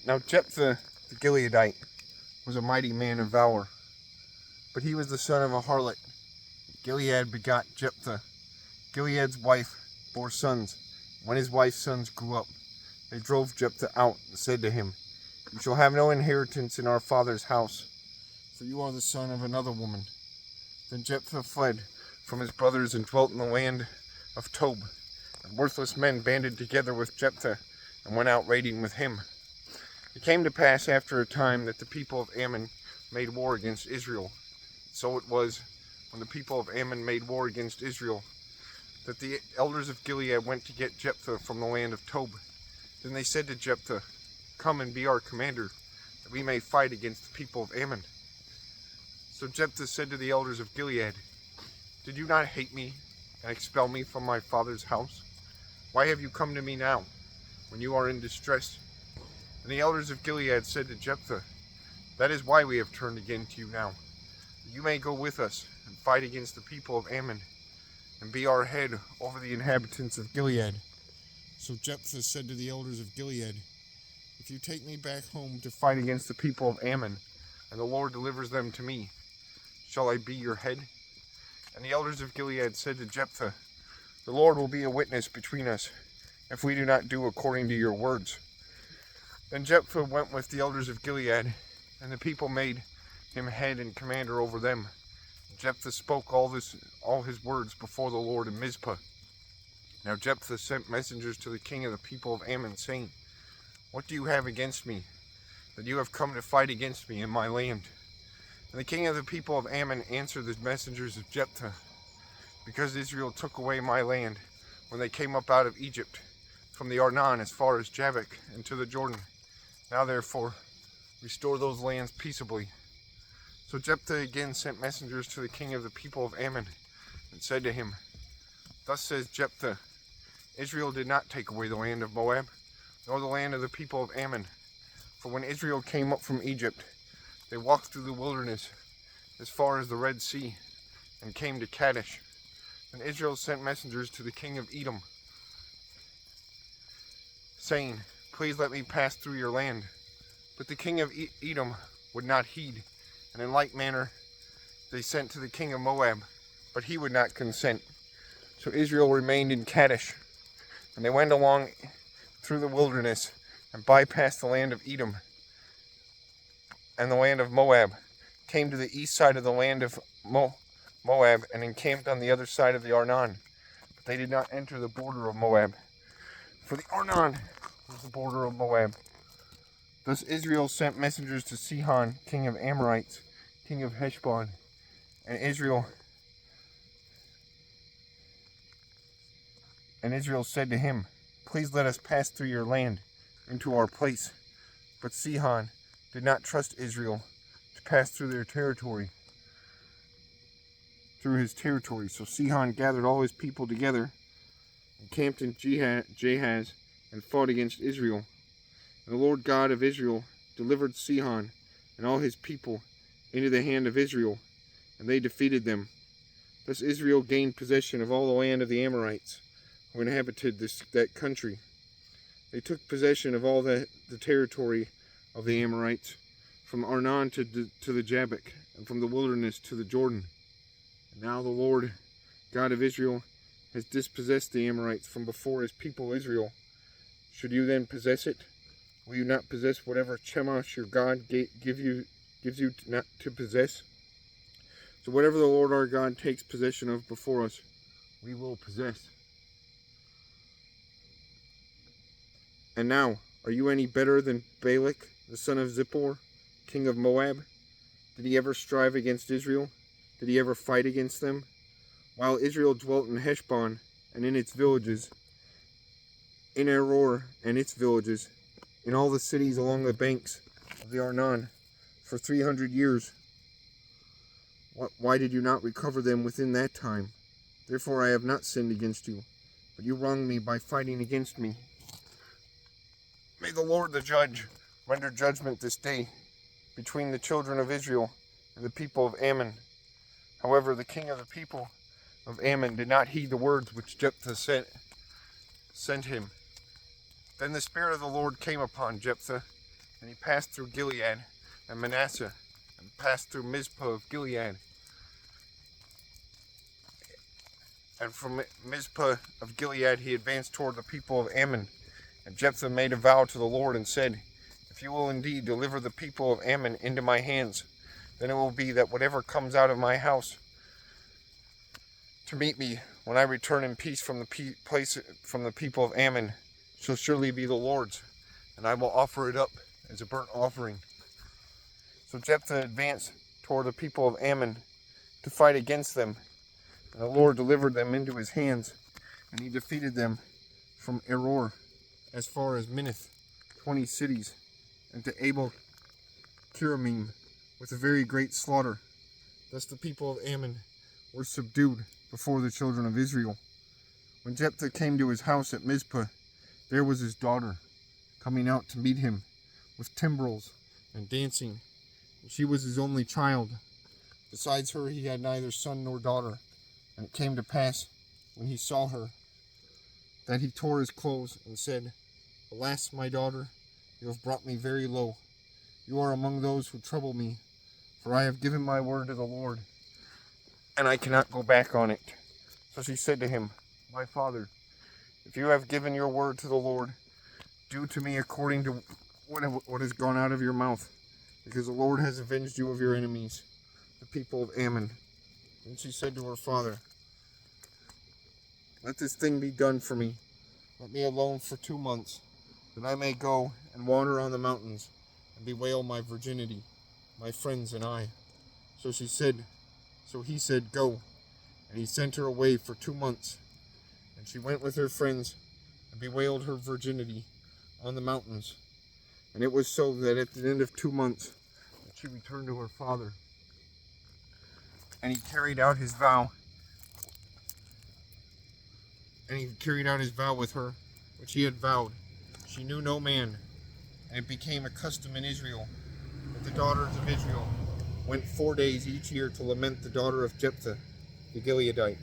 Now Jephthah the Gileadite was a mighty man of valor, but he was the son of a harlot. Gilead begot Jephthah. Gilead's wife bore sons. When his wife's sons grew up, they drove Jephthah out and said to him, "You shall have no inheritance in our father's house, for you are the son of another woman." Then Jephthah fled from his brothers and dwelt in the land of Tob. And worthless men banded together with Jephthah and went out raiding with him. It came to pass after a time that the people of Ammon made war against Israel. So it was, when the people of Ammon made war against Israel, that the elders of Gilead went to get Jephthah from the land of Tob. Then they said to Jephthah, "Come and be our commander, that we may fight against the people of Ammon." So Jephthah said to the elders of Gilead, "Did you not hate me and expel me from my father's house? Why have you come to me now, when you are in distress?" And the elders of Gilead said to Jephthah, "That is why we have turned again to you now. You may go with us and fight against the people of Ammon, and be our head over the inhabitants of Gilead." So Jephthah said to the elders of Gilead, "If you take me back home to fight against the people of Ammon, and the Lord delivers them to me, shall I be your head?" And the elders of Gilead said to Jephthah, "The Lord will be a witness between us, if we do not do according to your words." Then Jephthah went with the elders of Gilead, and the people made him head and commander over them. Jephthah spoke all his words before the Lord in Mizpah. Now Jephthah sent messengers to the king of the people of Ammon, saying, "What do you have against me, that you have come to fight against me in my land?" And the king of the people of Ammon answered the messengers of Jephthah, "Because Israel took away my land when they came up out of Egypt, from the Arnon as far as Jabbok and to the Jordan. Now therefore restore those lands peaceably." So Jephthah again sent messengers to the king of the people of Ammon, and said to him, "Thus says Jephthah, Israel did not take away the land of Moab, nor the land of the people of Ammon. For when Israel came up from Egypt, they walked through the wilderness as far as the Red Sea, and came to Kadesh. And Israel sent messengers to the king of Edom, saying, "Please let me pass through your land." But the king of Edom would not heed, and in like manner they sent to the king of Moab, but he would not consent. So Israel remained in Kadesh, and they went along through the wilderness, and bypassed the land of Edom and the land of Moab, came to the east side of the land of Moab, and encamped on the other side of the Arnon. But they did not enter the border of Moab, for the Arnon was the border of Moab. Thus Israel sent messengers to Sihon, king of Amorites, king of Heshbon, and Israel said to him, "Please let us pass through your land into our place." But Sihon did not trust Israel to pass through his territory. So Sihon gathered all his people together, and camped in Jahaz, and fought against Israel. And the Lord God of Israel delivered Sihon and all his people into the hand of Israel, and they defeated them. Thus Israel gained possession of all the land of the Amorites, who inhabited that country. They took possession of all the territory of the Amorites, from Arnon to the Jabbok, and from the wilderness to the Jordan. And now the Lord God of Israel has dispossessed the Amorites from before his people Israel. Should you then possess it? Will you not possess whatever Chemosh your God gives you not to possess? So whatever the Lord our God takes possession of before us, we will possess. And now, are you any better than Balak, the son of Zippor, king of Moab? Did he ever strive against Israel? Did he ever fight against them? While Israel dwelt in Heshbon and in its villages, in Aror and its villages, in all the cities along the banks of the Arnon, for 300 years. Why did you not recover them within that time? Therefore I have not sinned against you, but you wronged me by fighting against me. May the Lord the judge render judgment this day between the children of Israel and the people of Ammon. However, the king of the people of Ammon did not heed the words which Jephthah sent him. Then the Spirit of the Lord came upon Jephthah, And he passed through Gilead and Manasseh, and passed through Mizpah of Gilead. And from Mizpah of Gilead he advanced toward the people of Ammon. And Jephthah made a vow to the Lord and said, if you will indeed deliver the people of Ammon into my hands, then it will be that whatever comes out of my house to meet me when I return in peace from the people of Ammon shall surely be the Lord's, and I will offer it up as a burnt offering. So Jephthah advanced toward the people of Ammon to fight against them, and the Lord delivered them into his hands, and he defeated them from Eror as far as Minnith, 20 cities, and to Abel Kiramim with a very great slaughter. Thus the people of Ammon were subdued before the children of Israel. When Jephthah came to his house at Mizpah, there was his daughter coming out to meet him with timbrels and dancing. And she was his only child. Besides her he had neither son nor daughter. And it came to pass, when he saw her, that he tore his clothes and said, alas, my daughter, you have brought me very low. You are among those who trouble me, for I have given my word to the Lord, and I cannot go back on it. So she said to him, my father, if you have given your word to the Lord, do to me according to what has gone out of your mouth, because the Lord has avenged you of your enemies, the people of Ammon. And she said to her father, let this thing be done for me. Let me alone for 2 months, that I may go and wander on the mountains and bewail my virginity, my friends and I. So he said, go. And he sent her away for 2 months. And she went with her friends and bewailed her virginity on the mountains. And it was so that at the end of 2 months that she returned to her father. And he carried out his vow. And he carried out his vow with her, which he had vowed. She knew no man. And it became a custom in Israel that the daughters of Israel went 4 days each year to lament the daughter of Jephthah the Gileadite.